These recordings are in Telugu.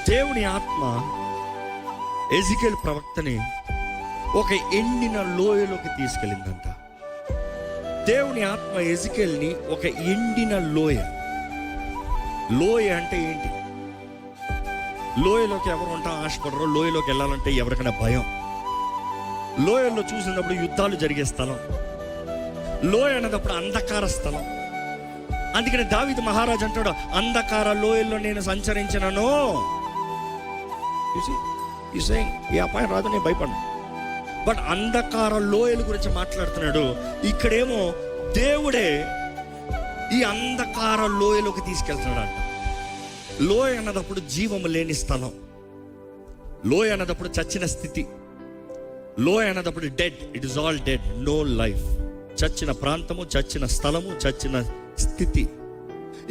దేవుని ఆత్మ ఎజికేల్ ప్రవక్తని ఒక ఎండిన లోయలోకి తీసుకెళ్ళిందంట. దేవుని ఆత్మ ఎజికేల్ని ఒక ఎండిన లోయ అంటే ఏంటి? లోయలోకి ఎవరు ఉంటాం ఆశపడరు. లోయలోకి వెళ్ళాలంటే ఎవరికైనా భయం. లోయల్లో చూసినప్పుడు యుద్ధాలు జరిగే స్థలం. లోయ అన్నదప్పుడు అంధకార స్థలం. అందుకని దావీదు మహారాజు అంటాడు, అంధకార లోయల్లో నేను సంచరించినను. ఈ అపాయం రాదు, నేను భయపడను. బట్ అంధకార లోయల గురించి మాట్లాడుతున్నాడు. ఇక్కడేమో దేవుడే ఈ అంధకార లోయలోకి తీసుకెళ్తున్నాడు. లోయ అన్నదప్పుడు జీవము లేని స్థలం. లోయ అన్నదప్పుడు చచ్చిన స్థితి. లోయ అన్నదప్పుడు dead. It is all dead, no life. చచ్చిన ప్రాంతము, చచ్చిన స్థలము, చచ్చిన స్థితి.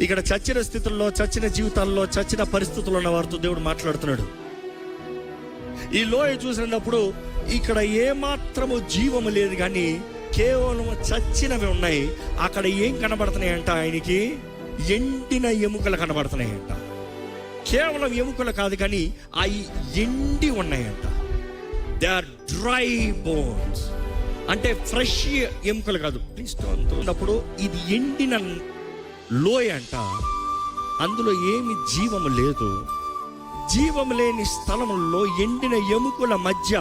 ఇక్కడ చచ్చిన స్థితుల్లో, చచ్చిన జీవితాల్లో, చచ్చిన పరిస్థితుల్లో ఉన్న వారితో దేవుడు మాట్లాడుతున్నాడు. ఈ లోయ చూసినప్పుడు ఇక్కడ ఏమాత్రము జీవము లేదు, కానీ కేవలం చచ్చినవి ఉన్నాయి. అక్కడ ఏం కనబడుతున్నాయంట? ఆయనకి ఎండిన ఎముకలు కనబడుతున్నాయంట. కేవలం ఎముకలు కాదు, కానీ అవి ఎండి ఉన్నాయంట. They are dry bones. అంటే ఫ్రెష్ ఎముకలు కాదు. అప్పుడు ఇది ఎండిన లోయ అంట. అందులో ఏమి జీవము లేదు. జీవము లేని స్థలంలో ఎండిన ఎముకల మధ్య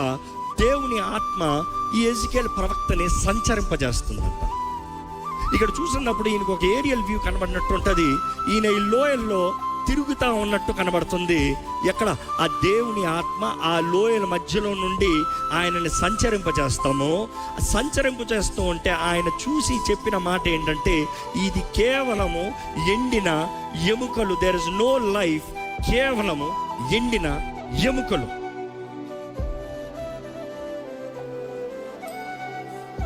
దేవుని ఆత్మ ఈ ఎజికేల్ ప్రవక్తని సంచరింపజేస్తుందంట. ఇక్కడ చూసినప్పుడు ఈయనకు ఒక ఏరియల్ వ్యూ కనబడినట్టు ఉంటుంది. ఈయన ఈ లోయల్లో తిరుగుతూ ఉన్నట్టు కనబడుతుంది. ఎక్కడ? ఆ దేవుని ఆత్మ ఆ లోయల మధ్యలో నుండి ఆయనని సంచరింపజేస్తూ ఉంటే ఆయన చూసి చెప్పిన మాట ఏంటంటే, ఇది కేవలము ఎండిన ఎముకలు. There is no life. కేవలము ఎండిన ఎముకలు.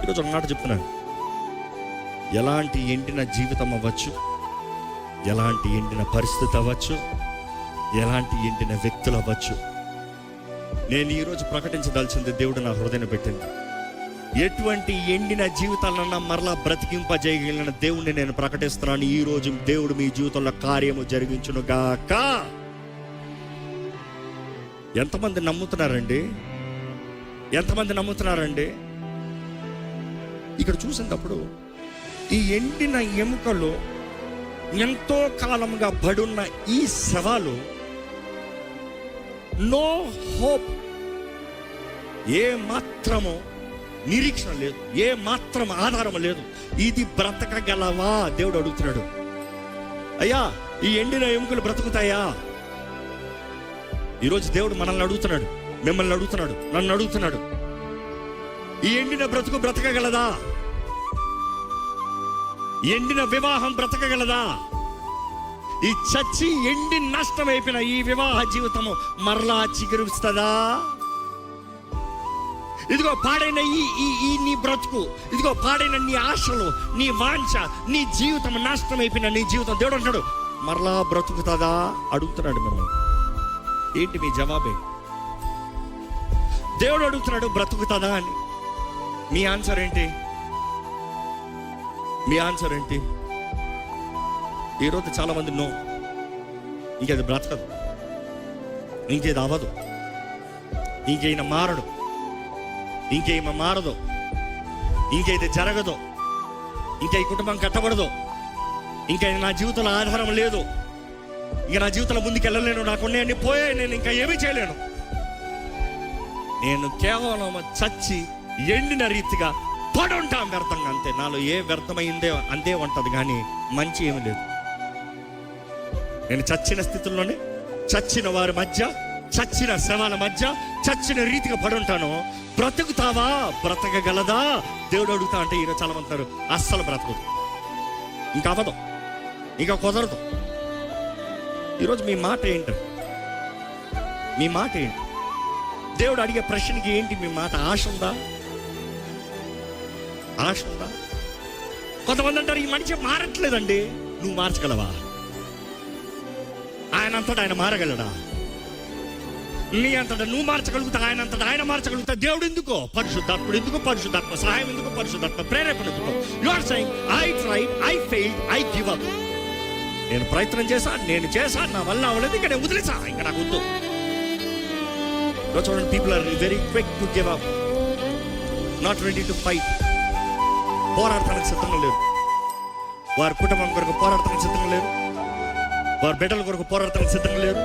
ఈరోజు ఒక మాట చెప్తున్నాను. ఎలాంటి ఎండిన జీవితం అవ్వచ్చు, ఎలాంటి ఎండిన పరిస్థితి అవ్వచ్చు, ఎలాంటి ఎండిన వ్యక్తులు అవ్వచ్చు, నేను ఈరోజు ప్రకటించదలిచింది దేవుడు నా హృదయం పెట్టింది. ఎటువంటి ఎండిన జీవితాలన్నా మరలా బ్రతికింపజేయగలిగిన దేవుణ్ణి నేను ప్రకటిస్తున్నాను. ఈరోజు దేవుడు మీ జీవితంలో కార్యము జరిగించును గాక. ఎంతమంది నమ్ముతున్నారండి? ఎంతమంది నమ్ముతున్నారండి? ఇక్కడ చూసినప్పుడు ఈ ఎండిన ఎముకలు, ఎంతో కాలంగా పడున్న ఈ శవాలు, నో హోప్, ఏ మాత్రము నిరీక్షణ లేదు, ఏ మాత్రం ఆధారం లేదు. ఇది బ్రతకగలవా? దేవుడు అడుగుతున్నాడు. అయ్యా, ఈ ఎండిన ఎముకలు బ్రతుకుతాయా? ఈరోజు దేవుడు మనల్ని అడుగుతున్నాడు, మిమ్మల్ని అడుగుతున్నాడు, నన్ను అడుగుతున్నాడు. ఈ ఎండిన బ్రతుకు బ్రతకగలదా? ఎండిన వివాహం బ్రతకగలదా? ఈ చచ్చి ఎండి నష్టం అయిపోయిన ఈ వివాహ జీవితము మరలా చిగురుస్తుందా? ఇదిగో పాడైన ఈ నీ బ్రతుకు, ఇదిగో పాడైన నీ ఆశలు, నీ వాంఛ, నీ జీవితం నష్టం అయిపోయిన నీ జీవితం, దేవుడు అంటాడు మరలా బ్రతుకుతుందా? అడుగుతున్నాడు మిమ్మల్ని. ఏంటి మీ జవాబే? దేవుడు అడుగుతున్నాడు బ్రతుకుతుందా అని. మీ ఆన్సర్ ఏంటి? మీ ఆన్సర్ ఏంటి? ఈరోజు చాలా మంది నో, ఇంకేది బ్రతకదు, ఇంకేది అవ్వదు, ఇంకేమైనా మారడు, ఇంకేమ మారదు, ఇంకేది జరగదు, ఇంకా ఈ కుటుంబం కట్టబడదు, ఇంకా నా జీవితంలో ఆధారం లేదు, ఇంకా నా జీవితంలో ముందుకు వెళ్ళలేను, నాకున్నాయన్నీ పోయాయి, నేను ఇంకా ఏమీ చేయలేను, నేను కేవలం చచ్చి ఎండిన రీతిగా పడుంటాం వ్యర్థంగా, అంతే. నాలో ఏ వ్యర్థమైందే అంతే ఉంటుంది, కానీ మంచి ఏమి లేదు. నేను చచ్చిన స్థితుల్లోనే, చచ్చిన వారి మధ్య, చచ్చిన శవాల మధ్య, చచ్చిన రీతిగా పడుంటాను. బ్రతుకుతావా? బ్రతకగలదా? దేవుడు అడుగుతా అంటే ఈరోజు చాలా మంది అస్సలు బ్రతకదు, ఇంకా అవ్వదు, ఇంకా కుదరదు. ఈరోజు మీ మాట ఏంటి? మీ మాట ఏంటి? దేవుడు అడిగే ప్రశ్నకి ఏంటి మీ మాట? ఆశ ఉందా? ఆశ ఉందా? కొంతమంది అంటారు ఈ మనిషి మారట్లేదండి. నువ్వు మార్చగలవా? ఆయన అంతటా ఆయన మారగలడా? నీ అంతటా నువ్వు మార్చగలుగుతా, ఆయన అంతటా ఆయన మార్చగలుగుతా. దేవుడు ఎందుకో? పరిశుద్ధాత్ముడు ఎందుకు? పరిశుద్ధాత్మ సహాయం ఎందుకు? పరిశుద్ధాత్మ ప్రేరేపణ ఎందుకు? You are saying I tried, I failed, I give up. నేను ప్రయత్నం చేశాను, నేను చేశాను, నా వల్ల అవ్వలేదు, ఇంకా నేను వదిలేసా, ఇంకా నాకు వద్దు. చూడండి, people are very quick to give up, not ready to fight. పోరాడటానికి సిద్ధంగా లేరు. వారి కుటుంబం కొరకు పోరాడటానికి సిద్ధంగా లేరు. వారి బిడ్డల కొరకు పోరాడటానికి సిద్ధంగా లేరు.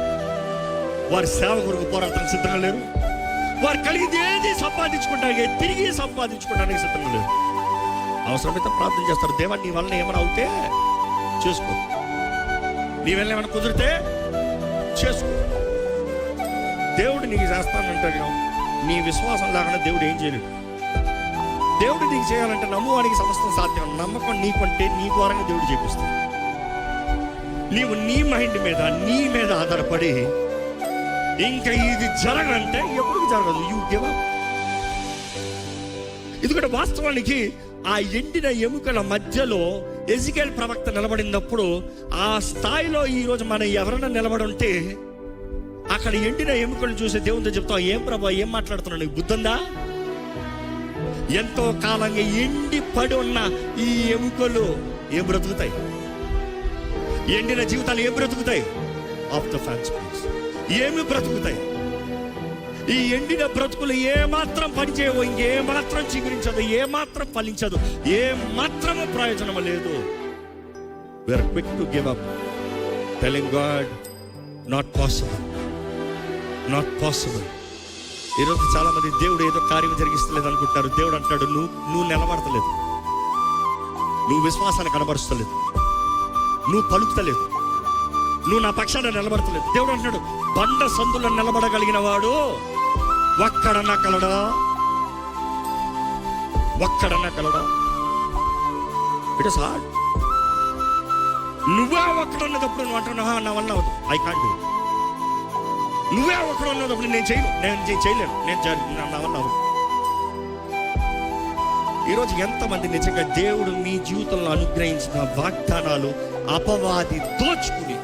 వారి సేవ కొరకు పోరాడటానికి సిద్ధంగా లేరు. వారు కలిగింది ఏది సంపాదించుకుంటానికి, తిరిగి సంపాదించుకోవడానికి సిద్ధంగా లేరు. అవసరమైతే ప్రార్థన చేస్తారు, దేవా నీ వలన ఏమైనా అవుతే చేసుకో, నీ వల్ల ఏమైనా కుదిరితే చేసుకో. దేవుడు నీకు చేస్తానంటాడు. నీ విశ్వాసం లేకుండా దేవుడు ఏం చేయలేడు. దేవుడు నీకు చేయాలంటే నమ్మువానికి సమస్తం సాధ్యం. నమ్మకం నీకుంటే నీ ద్వారానే దేవుడు చేపిస్తాడు. నీవు నీ మైండ్ మీద, నీ మీద ఆధారపడి ఇంకా ఇది జరగంటే ఎప్పుడు జరగదు. You give up. ఎందుకంటే వాస్తవానికి ఆ ఎండిన ఎముకల మధ్యలో ఎజికేల్ ప్రవక్త నిలబడినప్పుడు ఆ స్థాయిలో ఈరోజు మనం ఎవరైనా నిలబడి ఉంటే అక్కడ ఎండిన ఎముకలు చూసి దేవునితో చెప్తాం, ఏం ప్రభా ఏం మాట్లాడుతున్నావు, నీకు బుద్ధుందా? ఎంతో కాలంగా ఎండి పడి ఉన్న ఈ ఎముకలు ఏం బ్రతుకుతాయి? ఎండిన జీవితాలు ఏం బ్రతుకుతాయి? ఆఫ్ ద ఫ్యాన్స్ ప్లీజ్, ఏమి బ్రతుకుతాయి? ఈ ఎండిన బ్రతుకులు ఏమాత్రం పనిచేయవు, ఇంకేమాత్రం చిగురించదు, ఏమాత్రం ఫలించదు, ఏమాత్రము ప్రయోజనం లేదు. We're quick to give up, telling God not possible, not possible. ఈరోజు చాలా మంది దేవుడు ఏదో కార్యం జరిగిస్తలేదు అనుకుంటారు. దేవుడు అంటాడు, నువ్వు నిలబడతలేదు, నువ్వు విశ్వాసాన్ని కనబరుస్తలేదు, నువ్వు పలుకుతలేదు, నువ్వు నా పక్షాన నిలబడతలేదు. దేవుడు అంటున్నాడు, బండ సందులో నిలబడగలిగిన వాడు ఒక్కడన్నా కలడా? ఒక్కడన్నా కలడా? It is hard. నువ్వే ఒక్కడున్నప్పుడు నువ్వు అంటున్నావా నా వల్ల అవదు, ఐ కాంట్ డూ. నువ్వే ఒక్కడున్నప్పుడు నేను చేయలేను, నా వల్ల అవదు. ఈరోజు ఎంతమంది నిజంగా దేవుడు మీ జీవితంలో అనుగ్రహించిన వాగ్దానాలు అపవాది దోచుకుని,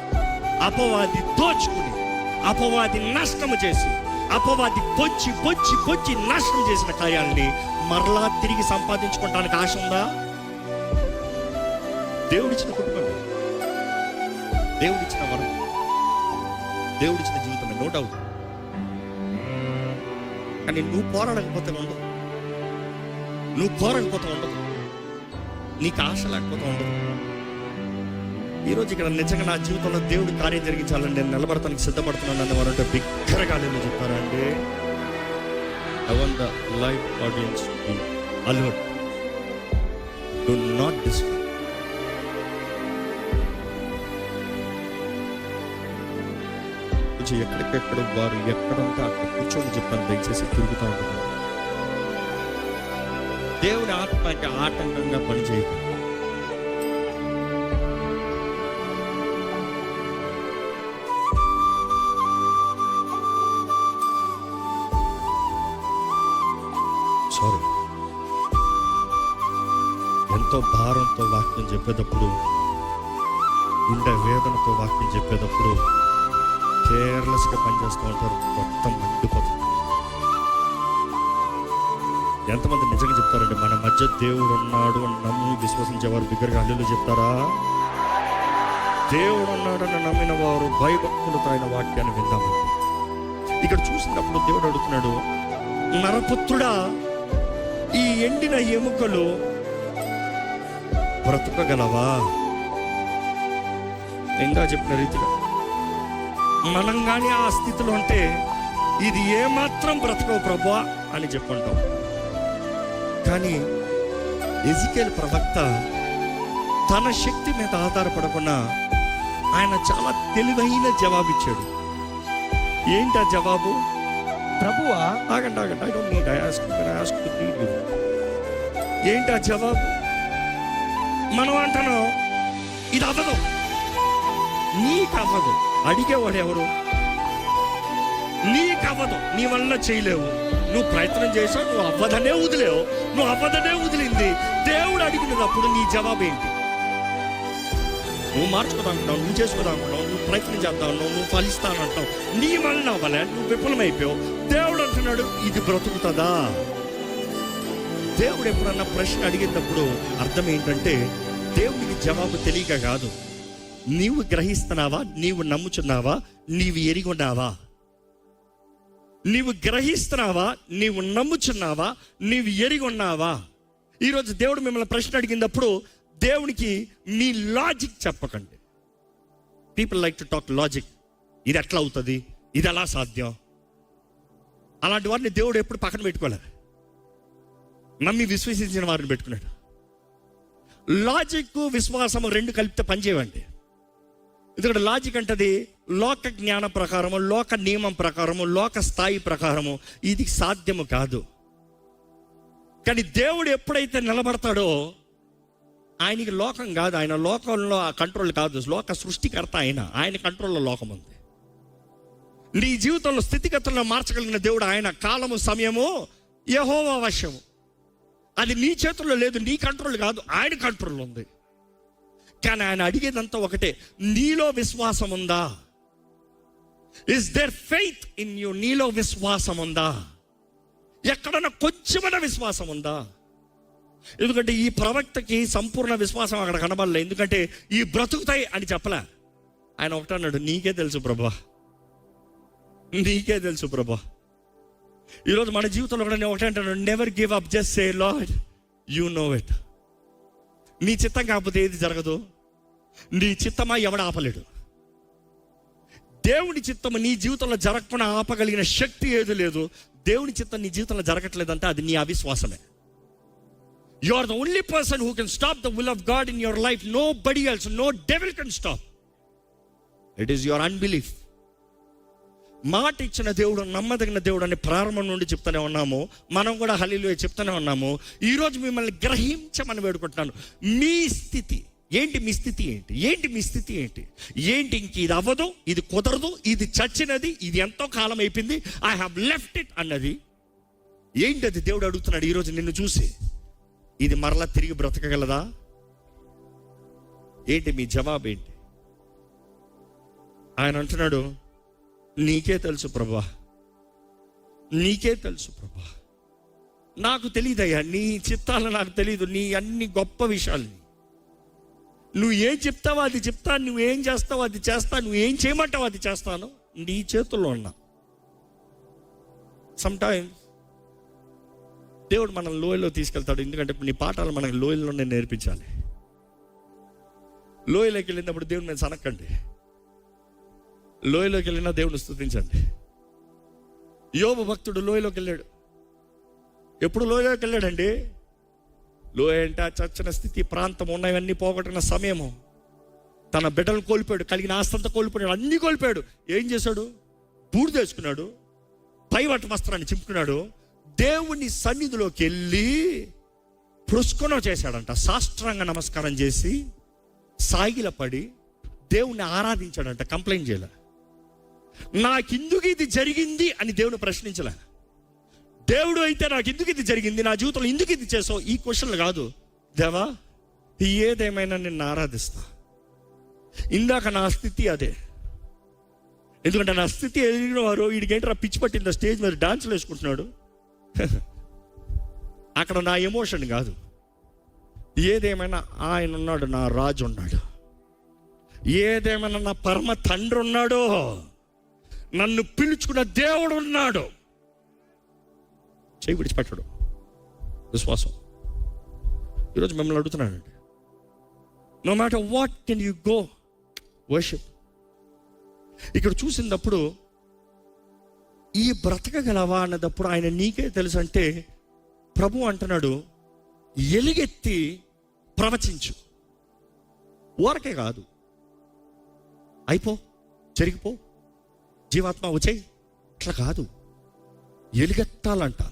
అపవాది నష్టము చేసి, అపవాది పొచ్చి నాశనం చేసిన కార్యాలని మరలా తిరిగి సంపాదించుకోవడానికి ఆశ ఉందా? దేవుడిచ్చిన కుటుంబమే, దేవుడిచ్చిన వరం, దేవుడిచ్చిన జీవితమే, నో డౌట్. కానీ నువ్వు పోరాడకపోతే ఉండదు, నువ్వు కోరకపోతే ఉండదు, నీకు ఆశ లేకపోతే ఉండదు. ఈరోజు ఇక్కడ నిజంగా నా జీవితంలో దేవుడు కార్యం జరిగించాలని నేను నిలబడటానికి సిద్ధపడుతున్నాను అని వారంటే బిగ్గరగా నేను చెప్పారండి. I want the live audience to alert, do not distract. కొంచెం ఎక్కడికెక్కడ వారు ఎక్కడంతా అక్కడ కూర్చొని చెప్పాను, దయచేసి తిరుగుతూ ఉంటుంది. దేవుడి ఆత్మకి ఆటంకంగా పనిచేయదు. సారీ, ఎంతో భారంతో వాక్యం చెప్పేటప్పుడు, గుండె వేదనతో వాక్యం చెప్పేటప్పుడు కేర్లెస్గా పనిచేస్తూ ఉంటారు, మొత్తం మండిపోతుంది. ఎంతమంది నిజంగా చెప్తారండి, మన మధ్య దేవుడు ఉన్నాడు అని నమ్మి విశ్వసించేవారు బిగ్గరగా హల్లెలూయా చెప్తారా? దేవుడు ఉన్నాడని నమ్మిన వారు భయభక్తులతో ఆయన వాక్యాన్ని విందామండి. ఇక్కడ చూసినప్పుడు దేవుడు అడుగుతున్నాడు, నరపుత్రుడా, ఈ ఎండిన ఎముకలు బ్రతకగలవా? ఇంకా చెప్పిన రీతిగా మనం కానీ ఆ స్థితిలో ఉంటే ఇది ఏమాత్రం బ్రతకవు ప్రభువా అని చెప్పుకుంటాం. కానీ ఎజికేల్ ప్రవక్త తన శక్తి మీద ఆధారపడకుండా ఆయన చాలా తెలివైన జవాబిచ్చాడు. ఏంటి ఆ జవాబు? ప్రభువా, ఆగండి, I don't need, I ask to lead you. ఏంటి ఆ జవాబు? మనం అంటున్నాం ఇది అవ్వదు, నీకు అవ్వదు. అడిగేవాడు ఎవరు? నీకు అవ్వదు, నీ వల్ల చేయలేవు, నువ్వు ప్రయత్నం చేసావు, నువ్వు అవ్వదనే వదిలేవు, నువ్వు అవ్వదనే వదిలింది. దేవుడు అడిగినప్పుడు నీ జవాబు ఏంటి? నువ్వు మార్చుకోదా అంటున్నావు, నువ్వు చేసుకోదా అంటున్నావు, నువ్వు ప్రయత్నం చేద్దాం అంటున్నావు, నువ్వు ఫలిస్తానంటావు, నీ వల్ల అవ్వలే, నువ్వు విఫలమైపోయావు. దేవుడు అంటున్నాడు ఇది బ్రతుకుతుందా? దేవుడు ఎప్పుడన్నా ప్రశ్న అడిగినప్పుడు అర్థం ఏంటంటే దేవుడికి జవాబు తెలియక కాదు, నీవు గ్రహిస్తున్నావా? నీవు నమ్ముచున్నావా? నీవు ఎరిగి ఉన్నావా? నీవు గ్రహిస్తున్నావా? నీవు నమ్ముచున్నావా? నీవు ఎరిగి ఉన్నావా? ఈరోజు దేవుడు మిమ్మల్ని ప్రశ్న అడిగినప్పుడు దేవునికి మీ లాజిక్ చెప్పకండి. People like to talk logic. ఇది ఎట్లా అవుతుంది, ఇది ఎలా సాధ్యం, అలాంటి వారిని దేవుడు ఎప్పుడు పక్కన పెట్టుకోలేదు. నమ్మి విశ్వసించిన వారిని పెట్టుకున్నాడు. లాజిక్ విశ్వాసము రెండు కలిపితే పనిచేయండి. ఎందుకంటే లాజిక్ అంటది లోక జ్ఞానం ప్రకారము, లోక నియమం ప్రకారము, లోక స్థాయి ప్రకారము ఇది సాధ్యము కాదు. కానీ దేవుడు ఎప్పుడైతే నిలబడతాడో ఆయనకి లోకం కాదు, ఆయన లోకంలో ఆ కంట్రోల్ కాదు, లోక సృష్టికర్త ఆయన కంట్రోల్లో లోకం ఉంది. నీ జీవితంలో స్థితిగతులను మార్చగలిగిన దేవుడు ఆయన. కాలము సమయము యెహోవా వశము. అది నీ చేతుల్లో లేదు, నీ కంట్రోల్ కాదు, ఆయన కంట్రోల్ ఉంది. కానీ ఆయన అడిగేదంతా ఒకటే, నీలో విశ్వాసం ఉందా? Is their faith in you? నీలో విశ్వాసం ఉందా? ఎక్కడన్నా కొంచెమైనా విశ్వాసం ఉందా? ఎందుకంటే ఈ ప్రవక్తకి సంపూర్ణ విశ్వాసం అక్కడ కనబడలే. ఎందుకంటే ఈ బ్రతుకుతాయి అని చెప్పలే. ఆయన ఒకటే అన్నాడు, నీకే తెలుసు ప్రభా, నీకే తెలుసు ప్రభా. ఈరోజు మన జీవితంలో కూడా నేను ఒకటే అంటాను, never give up, just say lord you know it. నీ చిత్తం కాకపోతే ఏది జరగదు. నీ చిత్తమా ఎవడు ఆపలేడు. దేవుని చిత్తము నీ జీవితంలో జరగకుండా ఆపగలిగిన శక్తి ఏది లేదు. దేవుని చిత్తం నీ జీవితంలో జరగట్లేదంటే అది నీ అవిశ్వాసమే. You are the only person who can stop the will of God in your life. Nobody else, no devil can stop. It is your unbelief. మాట ఇచ్చిన దేవుడు నమ్మదగిన దేవుడు అని ప్రారంభం నుండి చెప్తూనే ఉన్నాము. మనం కూడా హల్లెలూయా చెప్తూనే ఉన్నాము. ఈరోజు మిమ్మల్ని గ్రహించమని వేడుకుంటున్నాను. మీ స్థితి ఏంటి? మీ స్థితి ఏంటి? ఏంటి మీ స్థితి ఏంటి? ఏంటి ఇంక ఇది అవ్వదు, ఇది కుదరదు, ఇది చచ్చినది, ఇది ఎంతో కాలం అయిపోయింది, ఐ హ్యావ్ లెఫ్ట్ ఇట్ అన్నది ఏంటి? అది దేవుడు అడుగుతున్నాడు ఈరోజు నిన్ను చూసి. ఇది మరలా తిరిగి బ్రతకగలదా? ఏంటి మీ జవాబు ఏంటి? ఆయన అంటున్నాడు, నీకే తెలుసు ప్రభా, నీకే తెలుసు ప్రభా. నాకు తెలియదయ్యా, నీ చిత్తాలు నాకు తెలియదు, నీ అన్ని గొప్ప విషయాలు. నువ్వు ఏం చెప్తావో అది చెప్తాను, నువ్వు ఏం చేస్తావో అది చేస్తాను, నువ్వు ఏం చేయమంటావో అది చేస్తాను. నీ చేతుల్లో ఉన్నా. సమ్టైమ్స్ దేవుడు మనం లోయలో తీసుకెళ్తాడు. ఎందుకంటే నీ పాఠాలు మనకి లోయల్లోనే నేర్పించాలి. లోయలోకి వెళ్ళినప్పుడు దేవుడు నేను సనక్కండి, లోయలోకి వెళ్ళినా దేవుని స్తుతించండి. యోబు భక్తుడు లోయలోకి వెళ్ళాడు. ఎప్పుడు లోయలోకి వెళ్ళాడండి? లోయ అంటే చచ్చిన స్థితి, ప్రాంతం, ఉన్నవన్నీ పోగొట్టిన సమయము. తన బిడ్డలు కోల్పోయాడు, కలిగిన ఆస్తంతా కోల్పోయాడు, అన్నీ కోల్పోయాడు. ఏం చేశాడు? బూడిద తెచ్చుకున్నాడు, పైవట వస్త్రాన్ని చింపుకున్నాడు, దేవుని సన్నిధిలోకి వెళ్ళి పుష్కరం చేశాడంట. సాష్టాంగ నమస్కారం చేసి సాగిలపడి దేవుణ్ణి ఆరాధించాడంట. కంప్లైంట్ చేయలే. నాకెందుకు ఇది జరిగింది అని దేవుని ప్రశ్నించలే. దేవుడు అయితే నాకు ఎందుకు ఇది జరిగింది, నా జీవితంలో ఎందుకు ఇది చేసావు, ఈ క్వశ్చన్లు కాదు. దేవా ఏదేమైనా నిన్ను ఆరాధిస్తా. ఇందాక నా స్థితి అదే. ఎందుకంటే నా స్థితి ఎదిగిన వారు వీడికేంటి పిచ్చి పట్టింది, స్టేజ్ మీద డాన్సులు వేసుకుంటున్నాడు. అక్కడ నా ఎమోషన్ కాదు. ఏదేమైనా ఆయన ఉన్నాడు, నా రాజు ఉన్నాడు. ఏదేమైనా నా పరమ తండ్రి ఉన్నాడు, నన్ను పిలుచుకున్న దేవుడు ఉన్నాడు. చేయి విడిచిపెట్టడు. విశ్వాసం. ఈరోజు మిమ్మల్ని అడుగుతున్నానండి, no matter what can you go worship. ఇక్కడ చూసినప్పుడు ఈ బ్రతకగలవా అన్నదప్పుడు ఆయన నీకే తెలుసు అంటే ప్రభు అంటున్నాడు, ఎలుగెత్తి ప్రవచించు. ఊరకే కాదు, అయిపో, జరిగిపో, జీవాత్మ వచ్చేయి, అట్లా కాదు. ఎలుగెత్తాలంట.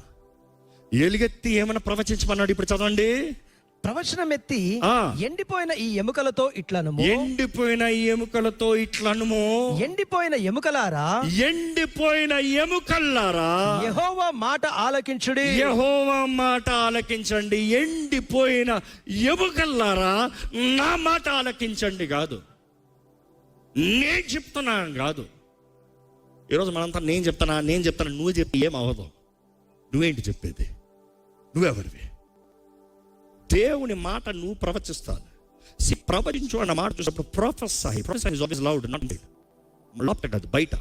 ఎలుగెత్తి ఏమైనా ప్రవచించమన్నాడు. ఇప్పుడు చదవండి. ప్రవచనం ఎత్తి ఎండిపోయిన ఈ ఎముకలతో ఇట్లనుము, ఎండిపోయిన ఈ ఎముకలతో ఇట్లనుము, ఎండిపోయిన ఎముకలారా, ఎండిపోయిన ఎముకల్లారా, యెహోవా మాట ఆలకించుడి, యెహోవా మాట ఆలకించండి. ఎండిపోయిన ఎముకల్లారా నా మాట ఆలకించండి కాదు, నేను చెప్తున్నాను కాదు. ఈరోజు మనంతా నేను చెప్తాను నువ్వు చెప్పి ఏం అవ్వదు. నువ్వేంటి చెప్పేది? నువ్వెవరివి? దేవుని మాట నువ్వు ప్రవచిస్తాను. ప్రవచించు అన్న మాట చూసినప్పుడు professor is always loud, not లోపల కాదు, బయట.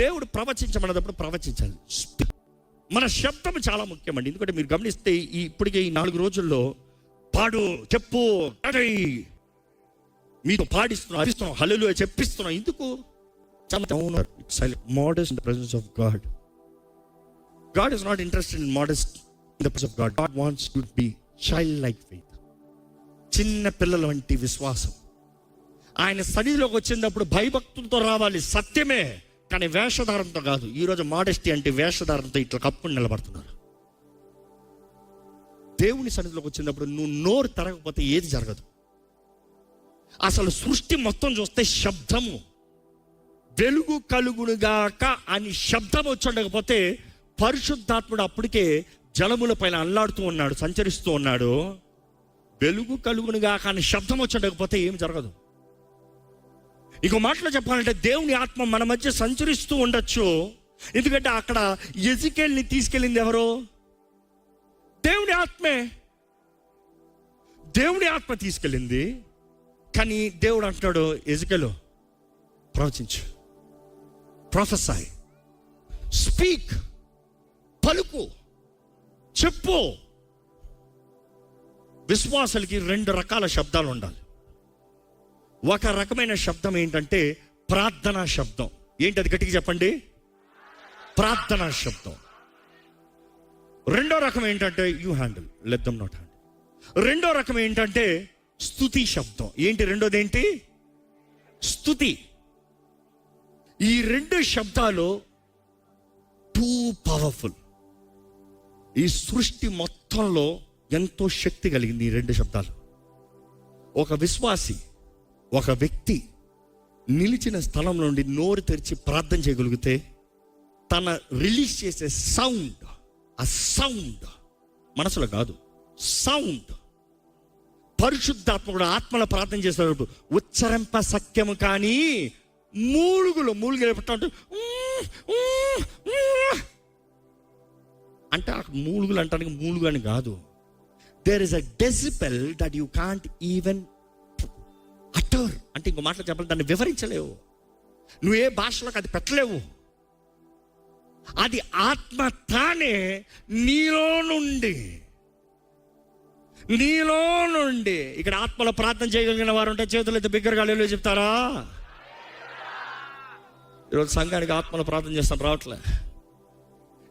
దేవుడు ప్రవచించమన్నప్పుడు ప్రవచించాలి. మన శబ్దం చాలా ముఖ్యమండి. ఎందుకంటే మీరు గమనిస్తే ఇప్పటికే ఈ 4 రోజుల్లో పాడు, చెప్పు, మీతో పాడిస్తున్నాం, హల్లెలూయా చెప్పిస్తున్నాం. ఎందుకు? Modest in the presence of God. God is not interested in modest in the presence of God. God wants to be child like faith, చిన్న పిల్లల వంటి విశ్వాసం. ఆయన సన్నిధిలోకి వచ్చినప్పుడు భయభక్తులతో రావాలి, సత్యమే, కానీ వేషధారంతో కాదు. ఈరోజు మోడెస్టీ అంటే వేషధారంతో ఇట్లా కప్పుని నిలబడుతున్నారు. దేవుని సన్నిధిలోకి వచ్చినప్పుడు నువ్వు నోరు తెరగకపోతే ఏది జరగదు. అసలు సృష్టి మొత్తం చూస్తే శబ్దము, వెలుగు కలుగునుగాక అని శబ్దం వచ్చుండకపోతే పరిశుద్ధాత్ముడు అప్పటికే జలముల పైన అల్లాడుతూ ఉన్నాడు, సంచరిస్తూ ఉన్నాడు. వెలుగు కలుగునుగాక అని శబ్దం వచ్చుండకపోతే ఏం జరగదు. ఇంకో మాటలో చెప్పాలంటే దేవుని ఆత్మ మన మధ్య సంచరిస్తూ ఉండొచ్చు. ఎందుకంటే అక్కడ ఎజికేల్ని తీసుకెళ్ళింది ఎవరు? దేవుని ఆత్మే. దేవుని ఆత్మ తీసుకెళ్ళింది. కానీ దేవుడు అంటున్నాడు, ఎజికేలు ప్రవచించు, ప్రొఫెసై, స్పీక్, పలుకు, చెప్పు. విశ్వాసులకి 2 రకాల శబ్దాలు ఉండాలి. ఒక రకమైన శబ్దం ఏంటంటే ప్రార్థనా శబ్దం. ఏంటి అది? గట్టిగా చెప్పండి. ప్రార్థనా శబ్దం. రెండో రకం ఏంటంటే you handle, let them not handle. రెండో రకం ఏంటంటే స్తుతి శబ్దం. ఏంటి రెండోది? ఏంటి? స్తుతి. ఈ 2 శబ్దాలు టూ పవర్ఫుల్. ఈ సృష్టి మొత్తంలో ఎంతో శక్తి కలిగింది ఈ 2 శబ్దాలు. ఒక విశ్వాసి, ఒక వ్యక్తి నిలిచిన స్థలం నుండి నోరు తెరిచి ప్రార్థన చేయగలిగితే తన రిలీజ్ చేసే సౌండ్, ఆ సౌండ్ మనసులో కాదు, సౌండ్. పరిశుద్ధాత్మ కూడా ఆత్మలో ప్రార్థన చేసేటప్పుడు ఉచ్చరింప సఖ్యము కానీ మూలుగులు అంటే ఆ మూలుగులు అంటానికి మూలుగు అని కాదు. There is a decibel that you can't even utter. అంటే ఇంకో మాటలు చెప్పాలి, దాన్ని వివరించలేవు. నువ్వు ఏ భాషలోకి అది పెట్టలేవు. అది ఆత్మ తానే నీలో నుండి ఇక్కడ ఆత్మలో ప్రార్థన చేయగలిగిన వారు ఉంటే చేతులు అయితే బిగ్గరగా హల్లెలూయా చెప్తారా? ఈరోజు సంఘానికి ఆత్మలో ప్రార్థన చేస్తాను రావట్లే.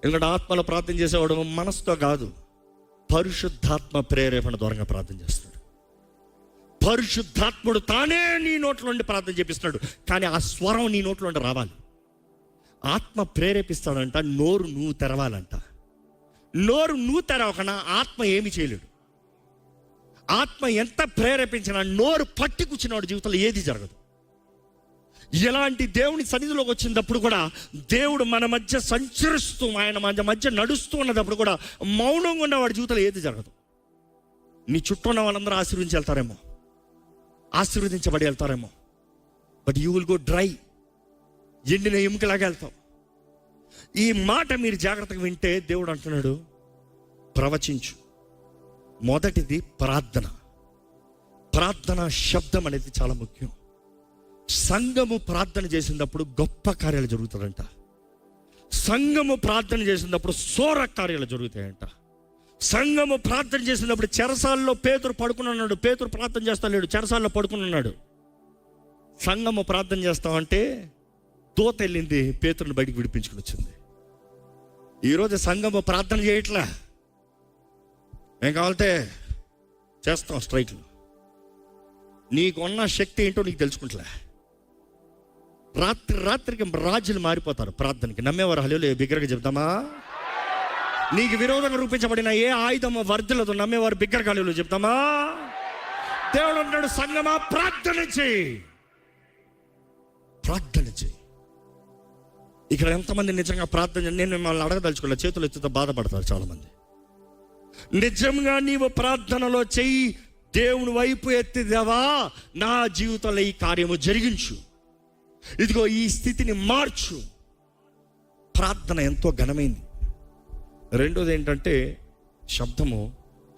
ఎందుకంటే ఆత్మలో ప్రార్థన చేసేవాడు మనసుతో కాదు, పరిశుద్ధాత్మ ప్రేరేపణ ద్వారా ప్రార్థన చేస్తాడు. పరిశుద్ధాత్ముడు తానే నీ నోట్లో నుండి ప్రార్థన చేపిస్తున్నాడు. కానీ ఆ స్వరం నీ నోట్లో నుండి రావాలి. ఆత్మ ప్రేరేపిస్తాడంట, నోరు నువ్వు తెరవాలంట. నోరు నువ్వు తెరవకనా ఆత్మ ఏమి చేయలేడు. ఆత్మ ఎంత ప్రేరేపించినా నోరు పట్టి కూర్చున్నవాడు జీవితంలో ఏది జరగదు. ఇలాంటి దేవుని సన్నిధిలోకి వచ్చినప్పుడు కూడా దేవుడు మన మధ్య సంచరిస్తూ, ఆయన మన మధ్య నడుస్తూ ఉన్నప్పుడు కూడా మౌనంగా ఉన్నవాడి జీవితంలో ఏది జరగదు. నీ చుట్టూ ఉన్న వాళ్ళందరూ ఆశీర్వదించబడి వెళ్తారేమో, but you will go dry, ఎండిన ఎముకలాగా వెళ్తావు. ఈ మాట మీరు జాగ్రత్తగా వింటే దేవుడు అంటున్నాడు, ప్రవచించు. మొదటిది ప్రార్థన. ప్రార్థన శబ్దం అనేది చాలా ముఖ్యం. సంఘము ప్రార్థన చేసినప్పుడు గొప్ప కార్యాలు జరుగుతాయంట. సంఘము ప్రార్థన చేసినప్పుడు సోర కార్యాలు జరుగుతాయంట. సంఘము ప్రార్థన చేసినప్పుడు చెరసాల్లో పేతురు పడుకుని ఉన్నాడు. పేతురు ప్రార్థన చేస్తా లేడు, చెరసాల్లో పడుకుని ఉన్నాడు. సంఘము ప్రార్థన చేస్తామంటే దూత వెళ్ళింది, పేతురుని బయటికి విడిపించుకుని వచ్చింది. ఈరోజు సంఘము ప్రార్థన చేయట్లా. ఏం కావాలంటే చేస్తాం స్ట్రైక్లు. నీకున్న శక్తి ఏంటో నీకు తెలుసుకుంటలే. రాత్రికి రాజులు మారిపోతారు ప్రార్థనకి. నమ్మేవారు హల్లెలూయా బిగ్గరగా చెప్తామా? నీకు విరోధంగా రూపించబడిన ఏ ఆయుధము వర్ధలదు. నమ్మేవారు బిగ్గరగా హల్లెలూయా చెప్తామా? దేవుడు అంటాడు, సంగమా ప్రార్థన చేయి. ఇక్కడ ఎంతమంది నిజంగా ప్రార్థన? నేను మిమ్మల్ని అడగదలుచుకోలే, చేతులు ఎత్తుతో బాధపడతారు చాలా మంది. నిజంగా నీవు ప్రార్థనలో చెయ్యి, దేవుని వైపు ఎత్తి, దేవా నా జీవితంలో ఈ కార్యము జరిగించు, ఇదిగో ఈ స్థితిని మార్చు. ప్రార్థన ఎంతో ఘనమైంది. రెండోది ఏంటంటే శబ్దము,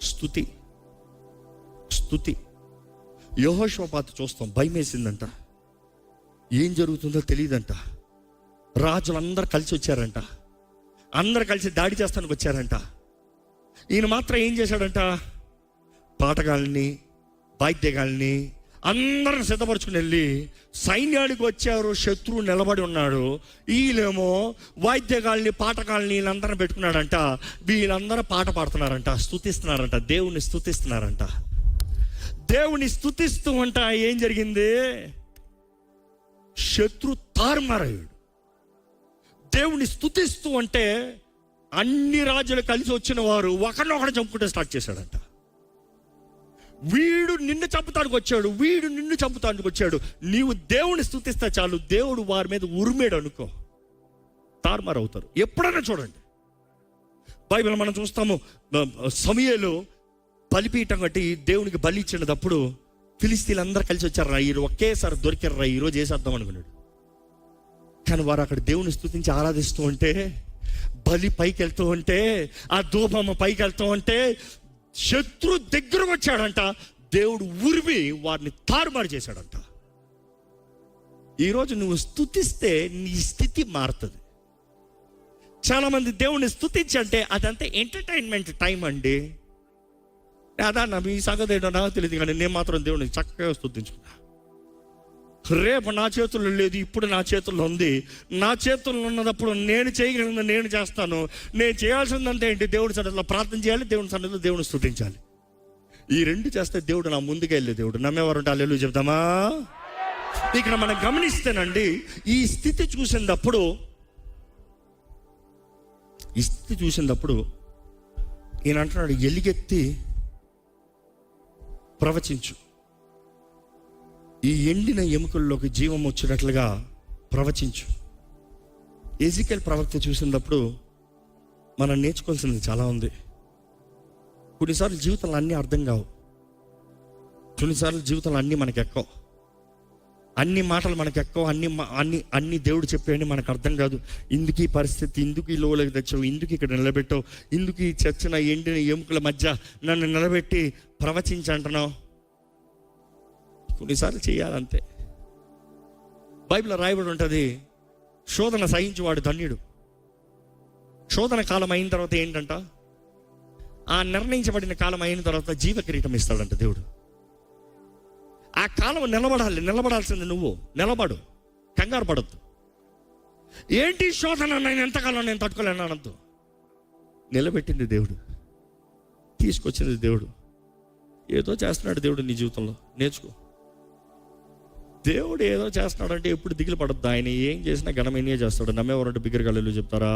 స్తుతి. యెహోషాపాతు చూస్తాం, భయం వేసిందంట, ఏం జరుగుతుందో తెలియదంట. రాజులందరూ కలిసి వచ్చారంట, అందరు కలిసి దాడి చేస్తానికి వచ్చారంట. ఈయన మాత్రం ఏం చేశాడంట, పాటగాళ్ళని వాయిద్యగాళ్ళని అందరిని సిద్ధపరచుకుని వెళ్ళి సైన్యానికి వచ్చారు, శత్రువు నిలబడి ఉన్నాడు, వీళ్ళేమో వాయిద్యగాళ్ళని పాటగాళ్ళని వీళ్ళందరిని పెట్టుకున్నాడంట. వీళ్ళందరూ పాట పాడుతున్నారంట, స్తుతిస్తున్నారంట, దేవుణ్ణి స్తుతిస్తున్నారంట. దేవుని స్తుతిస్తూ అంట ఏం జరిగింది, శత్రు తారుమారయ్యాడు. దేవుని స్తుతిస్తూ అంటే అన్ని రాజులు కలిసి వచ్చిన వారు ఒకరినొకరు చంపుకుంటే స్టార్ట్ చేశాడంట. వీడు నిన్ను చంపుతానికి వచ్చాడు, వీడు నిన్ను చంపుతానికి వచ్చాడు, నీవు దేవుని స్తుతిస్తే చాలు, దేవుడు వారి మీద ఉరిమేడు అనుకో, తారుమారు అవుతారు. ఎప్పుడైనా చూడండి, బైబిల్ మనం చూస్తాము, సమూయేలు బలిపీఠం కట్టి దేవునికి బలి ఇచ్చినప్పుడు ఫిలిస్తీన్లు అందరూ కలిసి వచ్చారు, ఈరోజు ఒకేసారి దొరికారు, ఈరోజు చేసేద్దాం అనుకున్నాడు. కానీ వారు అక్కడ దేవుని స్తుతించి ఆరాధిస్తూ ఉంటే, బలి పైకి వెళ్తూ ఉంటే, ఆ ధూపమ్మ పైకి వెళ్తూ ఉంటే శత్రు దగ్గరకు వచ్చాడంట, దేవుడు ఉరివి వారిని తారుమారు చేశాడంట. ఈరోజు నువ్వు స్తుతిస్తే నీ స్థితి మారుతుంది. చాలా మంది దేవుణ్ణి స్తుతించి అంటే అదంతా ఎంటర్టైన్మెంట్ టైం అండి, అదా నా మీ సంగతి ఏంటో నాకు తెలియదు, కానీ నేను మాత్రం దేవుడిని చక్కగా స్తుతించుకున్నా. రేపు నా చేతుల్లో లేదు, ఇప్పుడు నా చేతుల్లో ఉంది. నా చేతుల్లో ఉన్నప్పుడు నేను చేయగలిగింది నేను చేస్తాను. నేను చేయాల్సిందంటే ఏంటి, దేవుడి సన్నిధిలో ప్రార్థన చేయాలి, దేవుడి సన్నిధిలో దేవుని స్తుతించాలి. ఈ రెండు చేస్తే దేవుడు నా ముందుకు వెళ్ళే దేవుడు. నమ్మేవారు ఉంటే హల్లెలూయా చెప్తామా? ఇక్కడ మనం గమనిస్తేనండి, ఈ స్థితి చూసినప్పుడు ఈయన అంటున్నాడు, ఎలుగెత్తి ప్రవచించు, ఈ ఎండిన ఎముకల్లోకి జీవం వచ్చినట్లుగా ప్రవచించు. ఎజికేల్ ప్రవక్త చూసినప్పుడు మనం నేర్చుకోవాల్సింది చాలా ఉంది. కొన్నిసార్లు జీవితంలో అన్నీ అర్థం కావు, కొన్నిసార్లు జీవితంలో అన్నీ మనకు ఎక్కవు, అన్ని మాటలు మనకు ఎక్కవు, అన్ని దేవుడు చెప్పేవని మనకు అర్థం కాదు. ఇందుకు ఈ పరిస్థితి, ఇందుకు ఈ లోపలికి తెచ్చావు, ఇందుకు ఇక్కడ నిలబెట్టావు, ఇందుకు ఈ చచ్చిన ఎండిన ఎముకల మధ్య నన్ను నిలబెట్టి ప్రవచించంటున్నావు. కొన్నిసార్లు చేయాలంతే. బైబిల్లో రాయబడి ఉంటుంది, శోధన సహించేవాడు ధన్యుడు. శోధన కాలం అయిన తర్వాత ఏంటంట, ఆ నిర్ణయించబడిన కాలం అయిన తర్వాత జీవ కిరీటం ఇస్తాడంట దేవుడు. ఆ కాలం నిలబడాల్సింది నువ్వు నిలబడు, కంగారు పడద్దు. ఏంటి శోధన, నేను ఎంతకాలం నేను తట్టుకోలేను అనద్దు. నిలబెట్టింది దేవుడు, తీసుకొచ్చింది దేవుడు. ఏదో చేస్తున్నాడు దేవుడు నీ జీవితంలో, నేర్చుకో. దేవుడు ఏదో చేస్తున్నాడంటే ఎప్పుడు దిగులు పడద్దు. ఆయన ఏం చేసినా ఘనమైనయే చేస్తాడు. నమ్మేవారంటే బిగ్గరగా హల్లెలూయా చెప్తారా?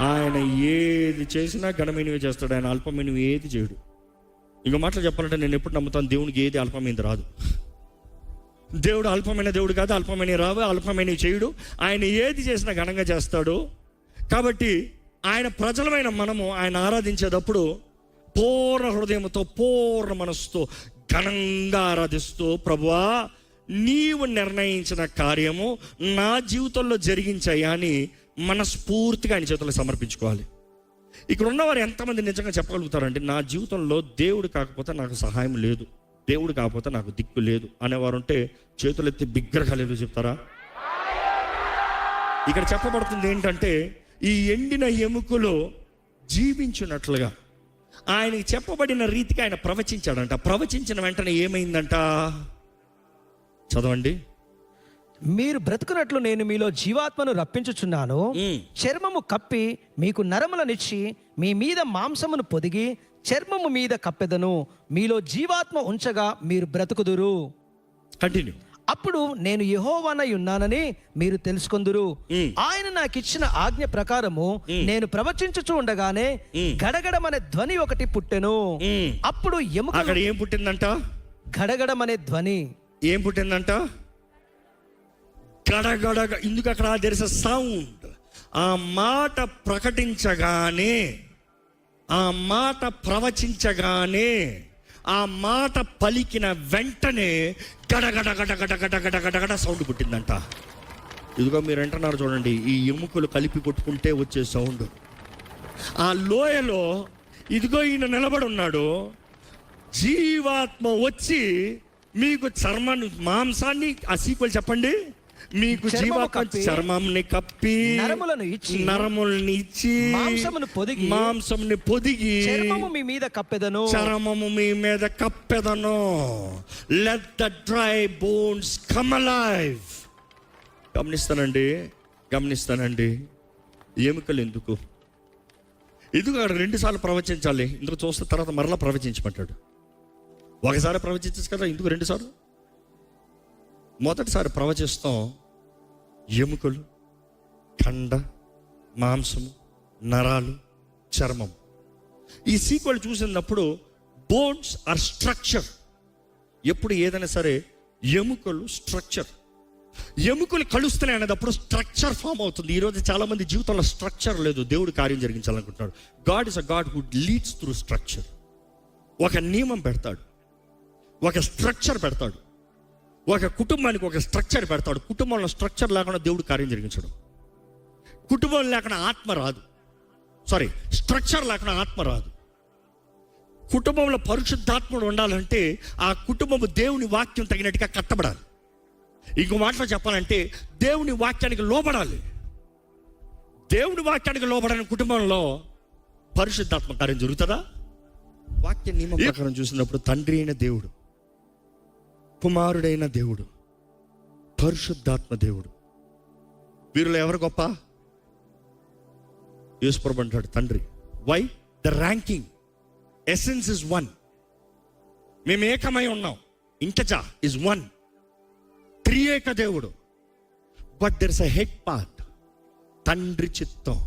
ఆయన ఏది చేసినా ఘనమైనవే చేస్తాడు, ఆయన అల్పమైనవి ఏది చేయడు. ఇంకో మాటలు చెప్పాలంటే నేను ఎప్పుడు నమ్ముతాను, దేవునికి ఏది అల్పమైనది రాదు. దేవుడు అల్పమైన దేవుడు కాదు, అల్పమైనవి రావు, అల్పమైనవి చేయుడు. ఆయన ఏది చేసినా ఘనంగా చేస్తాడు. కాబట్టి ఆయన ప్రజలమైన మనము ఆయన ఆరాధించేటప్పుడు పూర్ణ హృదయంతో, పూర్ణ మనస్సుతో ఘనంగా ఆరాధిస్తూ, ప్రభువా నీవు నిర్ణయించిన కార్యము నా జీవితంలో జరిగించాయా అని మనస్ఫూర్తిగా ఆయన చేతుల్లో సమర్పించుకోవాలి. ఇక్కడ ఉన్నవారు ఎంతమంది నిజంగా చెప్పగలుగుతారంటే, నా జీవితంలో దేవుడు కాకపోతే నాకు సహాయం లేదు, దేవుడు కాకపోతే నాకు దిక్కు లేదు అనేవారు ఉంటే చేతులు ఎత్తి బిగ్గరగా హల్లెలూయా చెప్తారా? ఇక్కడ చెప్పబడుతుంది ఏంటంటే, ఈ ఎండిన ఎముకలో జీవించినట్లుగా ఆయనకి చెప్పబడిన రీతికి ఆయన ప్రవచించాడంట. ప్రవచించిన వెంటనే ఏమైందంట, చదవండి. మీరు బ్రతుకున్నట్లు నేను మీలో జీవాత్మను రప్పించుచున్నాను, చర్మము కప్పి మీకు నరములనిచ్చి మీ మీద మాంసమును పొదిగి చర్మము మీద కప్పెదను, మీలో జీవాత్మ ఉంచగా మీరు బ్రతుకుదురు. కంటిన్యూ. అప్పుడు నేను యెహోవానై ఉన్నానని మీరు తెలుసుకొందురు. ఆయన నాకు ఇచ్చిన ఆజ్ఞ ప్రకారము నేను ప్రవచించుచూ ఉండగానే గడగడమనే ధ్వని ఒకటి పుట్టెను. అప్పుడు ఎముక, అక్కడ ఏం పుట్టిందంట, గడగడమనే ధ్వని ఏం పుట్టిందంట, గడగడ. ఇందుకు అక్కడ దేర్ ఇస్ ఎ సౌండ్. ఆ మాట ప్రకటించగానే, ఆ మాట ప్రవచించగానే, ఆ మాట పలికిన వెంటనే గడగడ గడగడ గడగడ గడగడ సౌండ్ పుట్టిందంట. ఇదిగో మీరు అంటున్నారు చూడండి, ఈ ఎముకలు కలిపి కొట్టుకుంటే వచ్చే సౌండ్. ఆ లోయలో ఇదిగో ఈయన నిలబడి ఉన్నాడు, జీవాత్మ వచ్చి మీకు చర్మాన్ని మాంసాన్ని, ఆ సీక్వెల్ చెప్పండి, మీకు చర్మము జీవాత్మ కప్పి, చర్మంని కప్పి నరములను ఇచ్చి మాంసముని పొదిగి చర్మము మీ మీద కప్పెదను. చర్మము మీ మీద కప్పెదను. Let the dry bones come alive. గమనిస్తానండి ఎముకలు ఎందుకు అక్కడ 2 సార్లు ప్రవచించాలి? ఎందుకు చూస్తే తర్వాత మరలా ప్రవచించమంటాడు. ఒకసారి ప్రవచించచ్చు కదా, ఎందుకు 2 సార్లు? మొదటిసారి ప్రవచిస్తాం ఎముకలు, కండ, మాంసము, నరాలు, చర్మం. ఈ సీక్వెల్ చూసినప్పుడు బోన్స్ ఆర్ స్ట్రక్చర్. ఎప్పుడు ఏదైనా సరే ఎముకలు స్ట్రక్చర్, ఎముకలు కలుస్తున్నాయి అనేటప్పుడు స్ట్రక్చర్ ఫామ్ అవుతుంది. ఈరోజు చాలా మంది జీవితంలో స్ట్రక్చర్ లేదు, దేవుడు కార్యం జరిగించాలనుకుంటున్నాడు. God is a God who leads through structure. ఒక నియమం పెడతాడు, ఒక స్ట్రక్చర్ పెడతాడు, ఒక కుటుంబానికి ఒక స్ట్రక్చర్ పెడతాడు. కుటుంబంలో స్ట్రక్చర్ లేకుండా దేవుడు కార్యం జరిగించడు. కుటుంబం లేకుండా ఆత్మ రాదు. స్ట్రక్చర్ లేకుండా ఆత్మ రాదు. కుటుంబంలో పరిశుద్ధాత్ముడు ఉండాలంటే ఆ కుటుంబము దేవుని వాక్యం తగినట్టుగా కట్టబడాలి. ఇంకో మాటలో చెప్పాలంటే దేవుని వాక్యానికి లోబడాలి. దేవుని వాక్యానికి లోబడని కుటుంబంలో పరిశుద్ధాత్మ కార్యం జరుగుతుందా? వాక్య నియమం ప్రకారం చూసినప్పుడు తండ్రి అయిన దేవుడు, కుమారుడైన దేవుడు, పరిశుద్ధాత్మ దేవుడు, వీరిలో ఎవరు గొప్ప? యేసుప్రభు అంటాడు తండ్రి. Why? The ranking essence is 1. మేము ఏకమై ఉన్నాం. ఇంటజా ఇస్ 1. త్రియేక దేవుడు. But there is a head part. తండ్రి చిత్తం.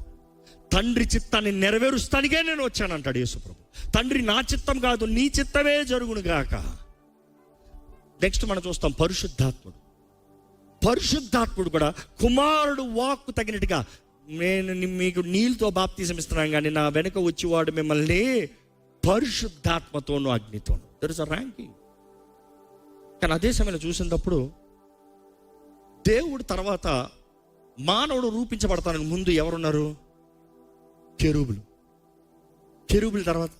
తండ్రి చిత్తాన్ని నెరవేరుస్తానికే నేను వచ్చానంటాడు యేసుప్రభు. తండ్రి నా చిత్తం కాదు, నీ చిత్తమే జరుగును గాక. నెక్స్ట్ మనం చూస్తాం పరిశుద్ధాత్ముడు. పరిశుద్ధాత్ముడు కూడా కుమారుడు వాక్కు తగినట్టుగా, నేను మీకు నీళ్ళతో బాప్తిజం ఇస్తున్నాను కానీ నా వెనుక వచ్చేవాడు మిమ్మల్ని పరిశుద్ధాత్మతోనూ అగ్నితోనూ. There is a ranking. కానీ అదే సమయంలో చూసినప్పుడు దేవుడు తర్వాత మానవుడు రూపించబడతానికి ముందు ఎవరున్నారు? కెరూబులు. కెరూబుల తర్వాత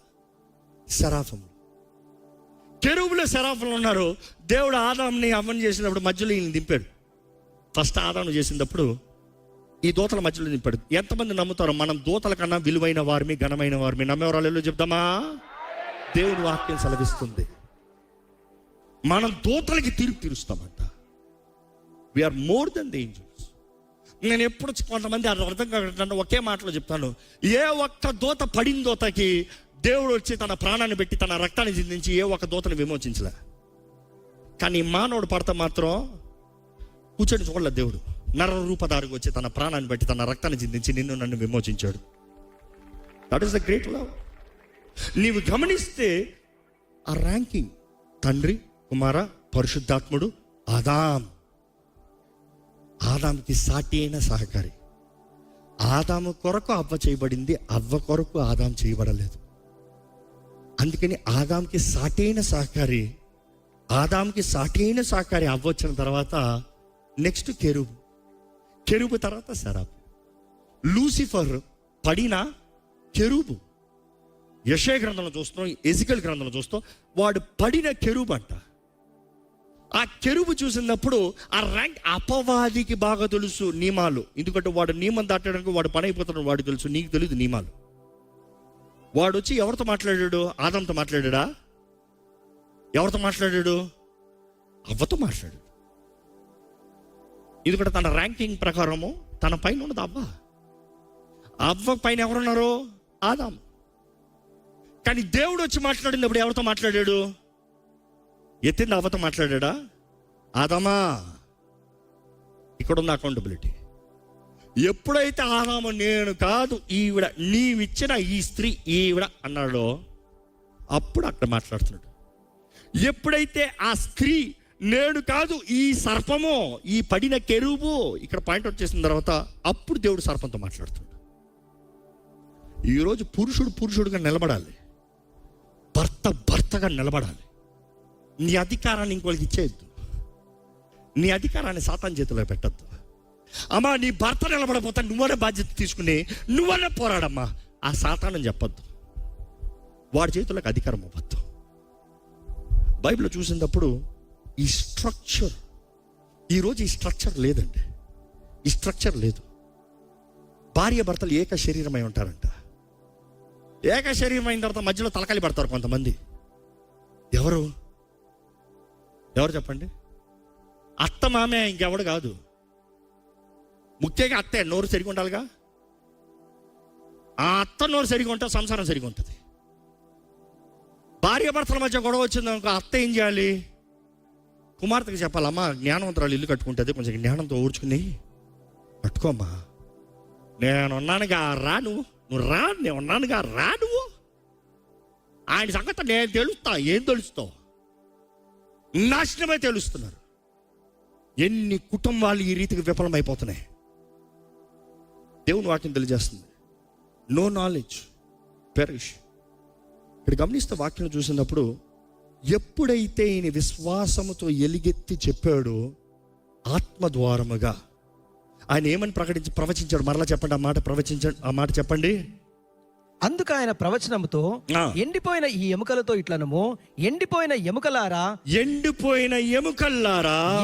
శరాఫములు. కెరూబులు శరాఫులు ఉన్నారు. దేవుడు ఆదాంని అవ్వని చేసినప్పుడు మధ్యలో ఈయన దింపాడు. ఫస్ట్ ఆదాము చేసినప్పుడు ఈ దూతల మధ్యలో దింపాడు. ఎంతమంది నమ్ముతారో మనం దూతల కన్నా విలువైన వారిని, ఘనమైన వారిని? నమ్మేవాళ్ళు చెప్దామా? దేవుడు వాక్యం సెలవిస్తుంది. మనం దూతలకి తీర్పు తీరుస్తామంట. We are more than the angels. నేను ఎప్పుడు కొంతమంది అది అర్థం కాకుండా ఒకే మాటలో చెప్తాను. ఏ ఒక్క దూత పడిన దూతకి దేవుడు వచ్చి తన ప్రాణాన్ని పెట్టి తన రక్తాన్ని చిందించి ఏ ఒక్క దూతను విమోచించలే. కానీ మానవుడు పడతా మాత్రం కూర్చొని చూడలే. దేవుడు నర రూపధారికి వచ్చి తన ప్రాణాన్ని పెట్టి తన రక్తాన్ని చిందించి నిన్ను నన్ను విమోచించాడు. That is the great love. నీవు గమనిస్తే ఆ ర్యాంకింగ్ తండ్రి, కుమార, పరిశుద్ధాత్ముడు, ఆదాంకి సాటి అయిన సహకారి. ఆదాము కొరకు అవ్వ చేయబడింది, అవ్వ కొరకు ఆదాం చేయబడలేదు. అందుకని ఆదాంకి సాటి అయిన సహకారి, ఆదాంకి సాటి అయిన సహకారి అవ్వ వచ్చిన తర్వాత నెక్స్ట్ కెరూబు. కెరూబు తర్వాత సెరాఫు. లూసిఫర్ పడిన కెరూబు. యెషయా గ్రంథంలో చూస్తున్నాం, ఎజికేల్ గ్రంథంలో చూస్తాం, వాడు పడిన కెరూబు అంట. ఆ కెరూబు చూసినప్పుడు ఆ ర్యాంక్ అపవాదికి బాగా తెలుసు నియమాలు. ఎందుకంటే వాడు నియమం దాటడానికి వాడు పని అయిపోతున్నాడు, వాడు తెలుసు. నీకు తెలియదు నియమాలు. వాడు వచ్చి ఎవరితో మాట్లాడాడు? ఆదాంతో మాట్లాడా? ఎవరితో మాట్లాడాడు? అవ్వతో మాట్లాడాడు. ఎందుకంటే తన ర్యాంకింగ్ ప్రకారము తన పైన ఉన్నది అవ్వ. అవ్వ పైన ఎవరున్నారు? ఆదాము. కానీ దేవుడు వచ్చి మాట్లాడినప్పుడు ఎవరితో మాట్లాడాడు? ఎత్తింది అవ్వతో మాట్లాడా? ఆదామా, ఇక్కడ ఉన్న అకౌంటబిలిటీ. ఎప్పుడైతే ఆదాము నేను కాదు ఈవిడ, నీవిచ్చిన ఈ స్త్రీ ఈవిడ అన్నాడో అప్పుడు అక్కడ మాట్లాడుతున్నాడు. ఎప్పుడైతే ఆ స్త్రీ నేను కాదు ఈ సర్పము, ఈ పడిన కెరూబు, ఇక్కడ పాయింట్ అవుట్ చేసిన తర్వాత అప్పుడు దేవుడు సర్పంతో మాట్లాడుతున్నాడు. ఈరోజు పురుషుడుగా నిలబడాలి, భర్తగా నిలబడాలి. నీ అధికారాన్ని ఇంకోళ్ళకి ఇచ్చేయద్దు. నీ అధికారాన్ని సాతాను చేతిలో పెట్టద్దు. అమ్మా, నీ భర్త నిలబడపోతా నువ్వనే బాధ్యత తీసుకుని నువ్వనే పోరాడమ్మా, ఆ సాతాను చెప్పొద్దు. వాడి చేతులకు అధికారం ఇవ్వద్దు. బైబిల్లో చూసినప్పుడు ఈ స్ట్రక్చర్, ఈరోజు ఈ స్ట్రక్చర్ లేదండి. ఈ స్ట్రక్చర్ లేదు. భార్య భర్తలు ఏక శరీరమై ఉంటారంట. ఏక శరీరం అయిన తర్వాత మధ్యలో తలకాలి పడతారు కొంతమంది. ఎవరు చెప్పండి? అత్త మామే, ఇంకెవడు కాదు. ముఖ్యంగా అత్తే నోరు సరిగా ఉండాలిగా. ఆ అత్త నోరు సరిగా ఉంటే సంసారం సరిగా ఉంటుంది. భార్య భర్తల మధ్య గొడవ వచ్చింది అనుకో, అత్త ఏం చేయాలి? కుమార్తెకి చెప్పాలమ్మా, జ్ఞానవంతరాలు ఇల్లు కట్టుకుంటుంది, కొంచెం జ్ఞానంతో ఊడ్చుకుని కట్టుకోమ్మా. నేనున్నానుగా, రా నువ్వు రా, నేనున్నానుగా, రా నువ్వు. ఆయన సంగతి నేను తెలుస్తా. ఏం తెలుస్తావు? నాశనమే తెలుస్తున్నారు. ఎన్ని కుటుంబాలు ఈ రీతికి విఫలమైపోతున్నాయి. దేవుని వాక్యం తెలియజేస్తుంది, నో నాలెడ్జ్ పెరిష్. ఇక్కడ గమనిస్తే వాక్యం చూసినప్పుడు, ఎప్పుడైతే ఈయన విశ్వాసముతో ఎలుగెత్తి చెప్పాడో ఆత్మ ద్వారముగా ఆయన ఏమని ప్రవచించాడు? మరలా చెప్పండి ఆ మాట చెప్పండి. అందుకు ఆయన ప్రవచనముతో, ఎండిపోయిన ఈ ఎముకలతో ఇట్లనము, ఎండిపోయిన ఎముకలారా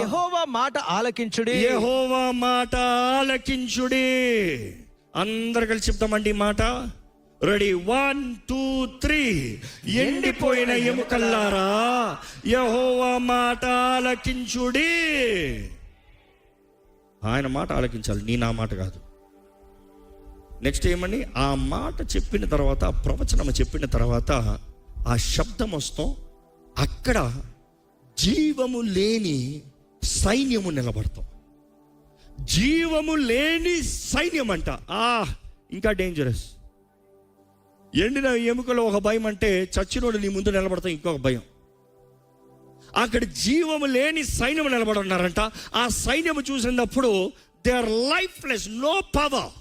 యెహోవా మాట ఆలకించుడి. యెహోవా మాట ఆలకించుడి. అందరు కలిసి చెప్తామండి మాట. రెడీ, 1 2 3. ఎండిపోయిన ఎముకల్లారా యెహోవా మాట ఆలకించుడి. ఆయన మాట ఆలకించాలి, నా మాట కాదు. నెక్స్ట్ ఏమని? ఆ మాట చెప్పిన తర్వాత, ఆ ప్రవచనం చెప్పిన తర్వాత ఆ శబ్దం వస్తాం, అక్కడ జీవము లేని సైన్యము నిలబడతాం. జీవము లేని సైన్యం అంట. ఇంకా డేంజరస్. ఎండిన ఎముకలో ఒక భయం అంటే, చచ్చినోడు నీ ముందు నిలబడతాం ఇంకొక భయం. అక్కడ జీవము లేని సైన్యం నిలబడున్నారంట. ఆ సైన్యము చూసినప్పుడు they are lifeless, no power.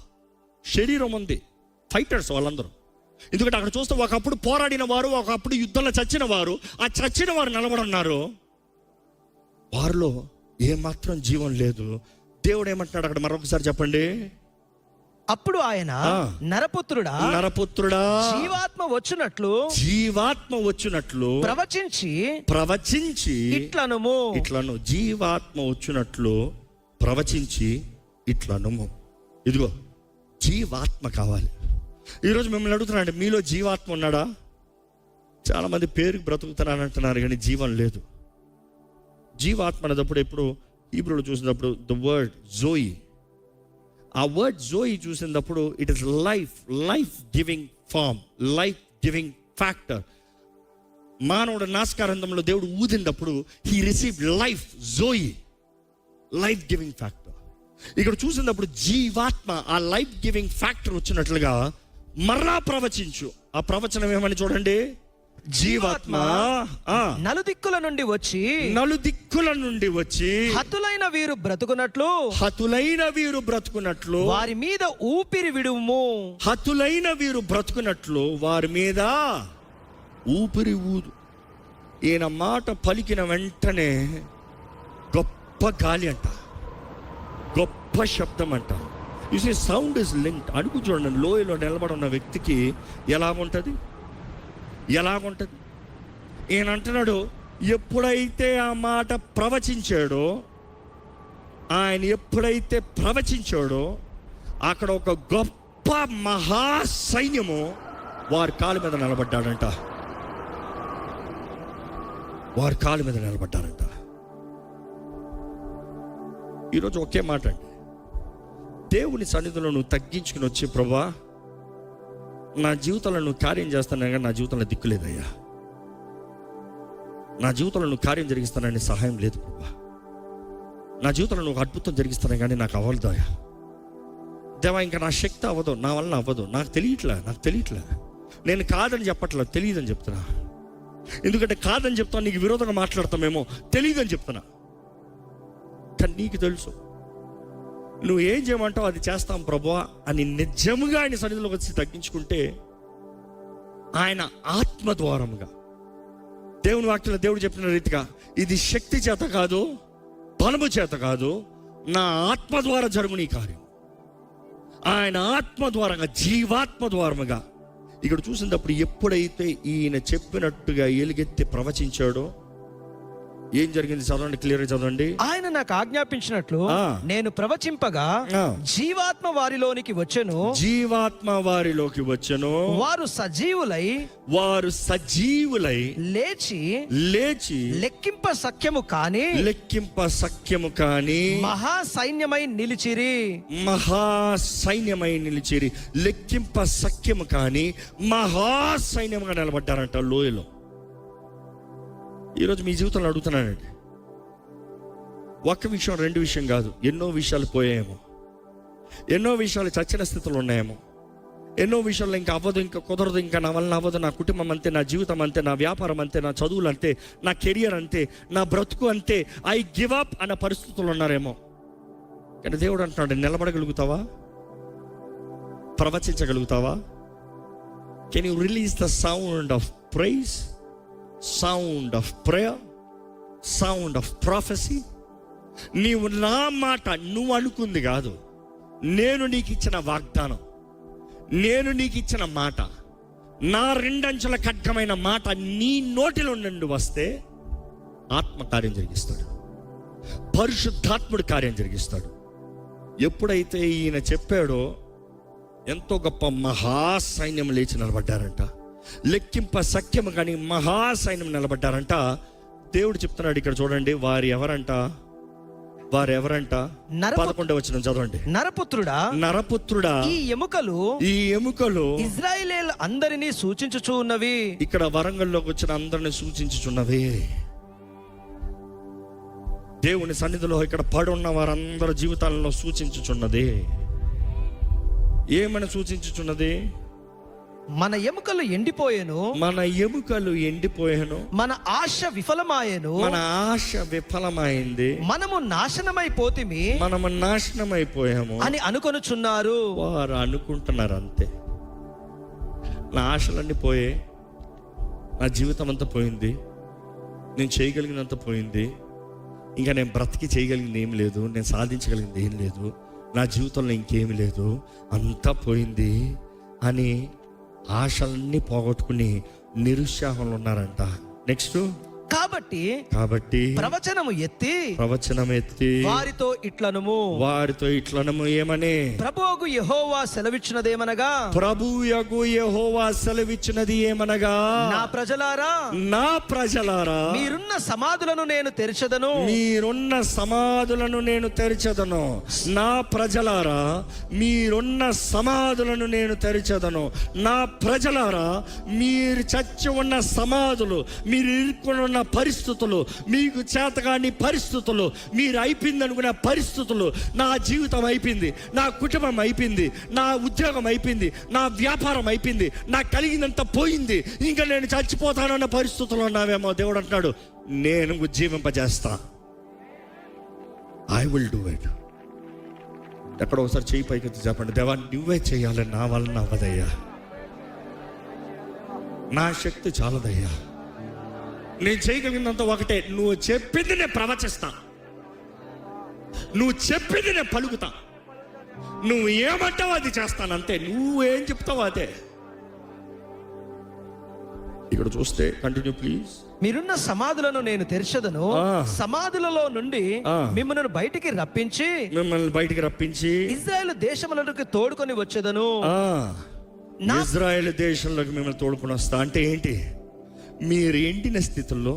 శరీరం ఉంది, ఫైటర్స్ వాళ్ళందరూ. ఎందుకంటే అక్కడ చూస్తే ఒకప్పుడు పోరాడిన వారు, ఒకప్పుడు యుద్ధంలో చచ్చిన వారు, ఆ చచ్చిన వారు నిలబడున్నారు. వారిలో ఏమాత్రం జీవం లేదు. దేవుడు ఏమంటున్నాడు అక్కడ? మరొకసారి చెప్పండి. అప్పుడు ఆయన, నరపుత్రుడా జీవాత్మ వచ్చినట్లు ప్రవచించి ఇట్లను జీవాత్మ వచ్చినట్లు ప్రవచించి ఇట్లనుము. ఇదిగో జీవాత్మ కావాలి. ఈరోజు మిమ్మల్ని అడుగుతున్నానండి, మీలో జీవాత్మ ఉన్నాడా? చాలా మంది పేరుకి బ్రతుకుతున్నాను అంటున్నారు, కానీ జీవం లేదు. జీవాత్మ అనేటప్పుడు ఎప్పుడు హీబ్రూలో చూసినప్పుడు ద వర్డ్ జోయి, ఆ వర్డ్ జోయి చూసినప్పుడు it is life giving form, life giving factor. మానవుడు నాస్కారంధంలో దేవుడు ఊదినప్పుడు హీ రిసీవ్డ్ లైఫ్, జోయి, లైఫ్ గివింగ్ ఫ్యాక్టర్. ఇక్కడ చూసినప్పుడు జీవాత్మ, ఆ లైఫ్ గివింగ్ ఫ్యాక్టర్ వచ్చినట్లుగా మరలా ప్రవచించు. ఆ ప్రవచనం ఏమని చూడండి. జీవాత్మ నలుదిక్కుల నుండి వచ్చి హతులైన వీరు బ్రతుకున్నట్లు వారి మీద ఊపిరి విడుము. హతులైన వీరు బ్రతుకున్నట్లు వారి మీద ఊపిరి ఊదు. ఈయన మాట పలికిన వెంటనే గొప్ప గాలి అంట, గొప్ప శబ్దం అంట. You see sound is linked. అడుగు చూడండి, లోయలో నిలబడి ఉన్న వ్యక్తికి ఎలాగుంటుంది. ఈయన అంటున్నాడు, ఎప్పుడైతే ఆ మాట ప్రవచించాడో, ఆయన ఎప్పుడైతే ప్రవచించాడో అక్కడ ఒక గొప్ప మహా సైన్యము వారి కాళ్ళ మీద నిలబడ్డాడంట. ఈరోజు ఒకే మాట అండి, దేవుని సన్నిధిలో నువ్వు తగ్గించుకుని వచ్చి, ప్రభువా నా జీవితంలో నువ్వు కార్యం చేస్తాను కానీ నా జీవితంలో దిక్కులేదయ్యా, నా జీవితంలో నువ్వు కార్యం జరిగిస్తానని సహాయం లేదు ప్రభువా, నా జీవితంలో నువ్వు అద్భుతం జరిగిస్తాను కానీ నాకు అవ్వలేదయ్యా దేవా, ఇంకా నా శక్తి అవ్వదు, నా వలన అవ్వదు, నాకు తెలియట్లే, నేను కాదని చెప్పట్లేదు, తెలియదని చెప్తున్నా. ఎందుకంటే కాదని చెప్తాను, నీకు విరోధంగా మాట్లాడతామేమో, తెలియదని చెప్తున్నా. కానీ నీకు తెలుసు, నువ్వు ఏం చేయమంటావు అది చేస్తాం ప్రభువా అని నిజముగా ఆయన సన్నిధిలోకి వచ్చి తగ్గించుకుంటే, ఆయన ఆత్మ ద్వారముగా, దేవుని వాక్యంలో దేవుడు చెప్పిన రీతిగా, ఇది శక్తి చేత కాదు, బలము చేత కాదు, నా ఆత్మ ద్వారా జరుగుని కార్యం. ఆయన ఆత్మ ద్వారంగా, జీవాత్మ ద్వారముగా ఇక్కడ చూసినప్పుడు ఎప్పుడైతే ఈయన చెప్పినట్టుగా ఎలుగెత్తి ప్రవచించాడో ఏం జరిగింది చదవండి, క్లియర్ చదవండి. ఆయన నాకు ఆజ్ఞాపించినట్లు ఆ. నేను ప్రవచింపగా ఆ. జీవాత్మ వారిలోనికి వచ్చెను. జీవాత్మ వారిలోకి వచ్చెను. వారు సజీవులై వారు సజీవులై లేచి లేచి లెక్కింప సఖ్యము కాని లెక్కింప సఖ్యము కాని మహా సైన్యమై నిలిచిరి. మహా సైన్యమై నిలిచిరి. లెక్కింప సఖ్యము కాని మహా సైన్యముగా నిలబడ్డారంట లోయలో. ఈరోజు మీ జీవితంలో అడుగుతున్నానండి, ఒక్క విషయం రెండు విషయం కాదు, ఎన్నో విషయాలు పోయాయేమో, ఎన్నో విషయాలు చచ్చిన స్థితిలో ఉన్నాయేమో, ఎన్నో విషయాల్లో ఇంకా అవ్వదు, ఇంకా కుదరదు, ఇంకా నా వల్ల అవ్వదు, నా కుటుంబం అంతే, నా జీవితం అంతే, నా వ్యాపారం అంతే, నా చదువులు అంతే, నా కెరియర్ అంతే, నా బ్రతుకు అంతే, ఐ గివ్ అప్ అన్న పరిస్థితులు ఉన్నారేమో. కానీ దేవుడు అంటున్నాడు, నిలబడగలుగుతావా? ప్రవచించగలుగుతావా? Can you release the sound of praise, sound of prayer, sound of prophecy? నీవు నా మాట నువ్వు అనుకుంది కాదు, నేను నీకు ఇచ్చిన వాగ్దానం, నేను నీకు ఇచ్చిన మాట, నా రెండంచుల ఖడ్గమైన మాట నీ నోటిలో నుండి వస్తే ఆత్మ కార్యం జరిగిస్తాడు, పరిశుద్ధాత్ముడు కార్యం జరిగిస్తాడు. ఎప్పుడైతే ఈయన చెప్పాడో ఎంతో గొప్ప మహాసైన్యం లేచి నిలబడ్డారంట. లెక్కింప సఖ్యము కానీ మహాసైన్యం నిలబడ్డారంట. దేవుడు చెప్తున్నాడు ఇక్కడ చూడండి, వారు ఎవరంట? 11వ వచనం చదవండి. నరపుత్రుడా ఈ ఎముకలు ఇశ్రాయేలీయుల అందరినీ సూచించుచు ఉన్నవి. ఇక్కడ వరంగల్లోకి వచ్చిన అందరిని సూచించుచున్నవి. దేవుని సన్నిధిలో ఇక్కడ పడున్న వారందరి జీవితాలలో సూచించుచున్నది. ఏమని సూచించుచున్నది? మన ఎముకలు ఎండిపోయేను, మన ఆశ విఫలమాయింది, మనము నాశనమైపోయాము అని అనుకొనుచున్నారు. వారు అనుకుంటున్నారు అంతే. నా ఆశలన్నీ పోయే, నా జీవితం అంతా పోయింది, నేను చేయగలిగినంత పోయింది, ఇంకా నేను బ్రతికి చేయగలిగింది ఏం లేదు, నేను సాధించగలిగింది ఏం లేదు, నా జీవితంలో ఇంకేమీ లేదు, అంతా పోయింది అని ఆశలన్నీ పోగొట్టుకుని నిరుత్సాహంలో ఉన్నారంట. నెక్స్ట్, కాబట్టి ప్రవచనం ఎత్తి వారితో ఇట్లనము ఏమని? ప్రభువుకు యెహోవా సెలవిచ్చినది ఏమనగా, నా ప్రజలారా మీరున్న సమాధులను నేను తెరచెదను. నా ప్రజలారా మీరున్న సమాధులను నేను తెరచెదను. నా ప్రజలారా మీరు చచ్చి ఉన్న సమాధులు, మీరు ఇరుక్కుని ఉన్న పరిస్థితులు, మీకు చేతకాని పరిస్థితులు, మీరు అయిపోయింది అనుకున్న పరిస్థితులు, నా జీవితం అయిపోయింది, నా కుటుంబం అయిపోయింది, నా ఉద్యోగం అయిపోయింది, నా వ్యాపారం అయిపోయింది, నాకు కలిగినంత పోయింది, ఇంకా నేను చచ్చిపోతానన్న పరిస్థితులు ఉన్నావేమో. దేవుడు అంటున్నాడు, నేను ఉజ్జీవింపజేస్తా. I will do it. ఎక్కడ ఒకసారి చేయి పైకి చెప్పండి, దేవా నువ్వే చేయాలి, నా వలన అవ్వదయ్యా, నా శక్తి చాలదయ్యా, నేను చేయగలిగినంత ఒకటే, నువ్వు చెప్పింది నేను ప్రవచిస్తా, నువ్వు చెప్పింది నేను పలుకుతా, నువ్వు ఏమంటావు అది చేస్తాను అంతే, నువ్వేం చెప్తావు అదే. ఇక్కడ చూస్తే కంటిన్యూ ప్లీజ్. మీరున్న సమాధులను నేను తెరచెదను, సమాధులలో నుండి మిమ్మల్ని బయటికి రప్పించి ఇశ్రాయేలు దేశములకు తోడుకొని వచ్చేదను. ఇశ్రాయేలు దేశంలోకి మిమ్మల్ని తోడుకొని వస్తా అంటే ఏంటి? మీరు ఎండిన స్థితుల్లో,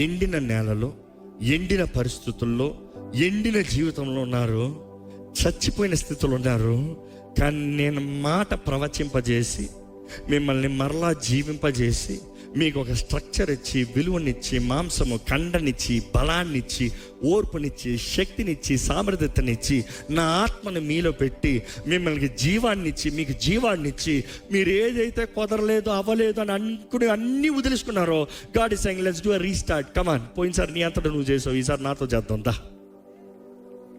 ఎండిన నేలలో, ఎండిన పరిస్థితుల్లో, ఎండిన జీవితంలో ఉన్నారు, చచ్చిపోయిన స్థితిలో ఉన్నారు. కానీ నేను మాట ప్రవచింపజేసి మిమ్మల్ని మరలా జీవింపజేసి మీకు ఒక స్ట్రక్చర్ ఇచ్చి, విలువనిచ్చి, మాంసము కండనిచ్చి, బలాన్నిచ్చి, ఓర్పునిచ్చి, శక్తినిచ్చి, సామర్థ్యతనిచ్చి, నా ఆత్మను మీలో పెట్టి మిమ్మల్ని జీవాన్నిచ్చి, మీకు జీవాన్నిచ్చి, మీరు ఏదైతే కుదరలేదు అవ్వలేదు అని అనుకుని అన్నీ వదిలేసుకున్నారో, God is saying let's do a restart. Come on, పోయినసారి నీ అంతటా నువ్వు చేసావు, ఈసారి నాతో చేద్దాం దా.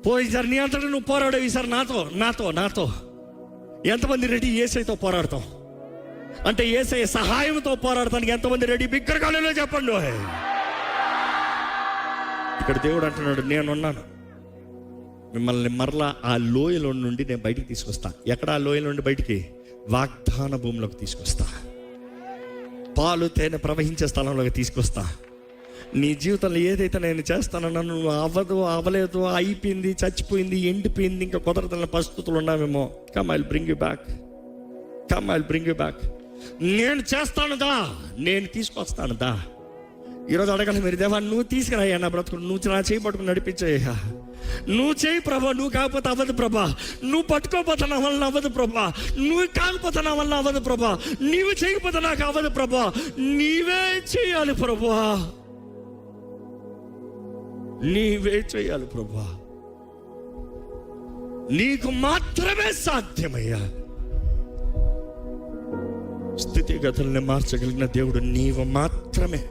పోయినసారి నీ అంతటా నువ్వు పోరాడావు, ఈసారి నాతో. ఎంతమంది రెడీ? యేసయ్యతో పోరాడతాం అంటే యేసయ్య సహాయంతో పోరాడటానికి ఎంతమంది రెడీ? బిగ్గరగాలిలో చెప్పండి. ఇక్కడ దేవుడు అంటున్నాడు, నేనున్నాను, మిమ్మల్ని మరలా ఆ లోయలో నుండి నేను బయటికి తీసుకొస్తా. ఎక్కడ ఆ లోయలో నుండి బయటికి? వాగ్దాన భూమిలోకి తీసుకొస్తా, పాలు తేనె ప్రవహించే స్థలంలోకి తీసుకొస్తా. నీ జీవితంలో ఏదైతే నేను చేస్తానన్నా నువ్వు అవ్వలేదు, అయిపోయింది, చచ్చిపోయింది, ఎండిపోయింది, ఇంకా కుదరదన్న పరిస్థితులు ఉన్నావేమో. Come I will bring you back. నేను చేస్తాను దా, నేను తీసుకొస్తాను దా. ఈరోజు అడగాలి మీరు, దేవా నువ్వు తీసుకురాయ్యా నా బ్రతుకు, నువ్వు నా చేయి పట్టుకుని నడిపించయ్యా. నువ్వు చేయి ప్రభా, నువ్వు కాకపోతే అవ్వదు ప్రభా, నువ్వు పట్టుకోపోతే నా వల్ల అవ్వదు ప్రభా, నువ్వు కాకపోతే నా వల్ల అవ్వదు ప్రభా, నీవు చేయకపోతే నాకు అవ్వదు ప్రభా, నీవే చేయాలి ప్రభా, నీవే చేయాలి ప్రభా, నీకు మాత్రమే సాధ్యమయ్యా. స్థితిగతుల్ని మార్చగలిగిన దేవుడు నీవు మాత్రమే.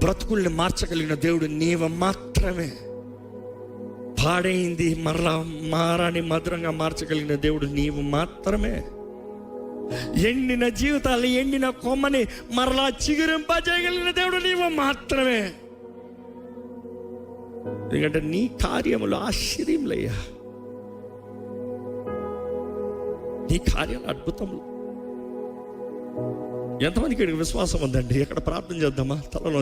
బ్రతుకుల్ని మార్చగలిగిన దేవుడు నీవు మాత్రమే. పాడైంది మరలా మారాని మధురంగా మార్చగలిగిన దేవుడు నీవు మాత్రమే. ఎండిన జీవితాలు, ఎండిన కొమ్మని మరలా చిగురింపజేయగలిగిన దేవుడు నీవు మాత్రమే. ఎందుకంటే నీ కార్యములు ఆశ్చర్యములయ్యా, నీ కార్యాలు అద్భుతములు. ఎంతమందికి విశ్వాసం ఉందండి? ఎక్కడ ప్రార్థన చేద్దామా? తలలో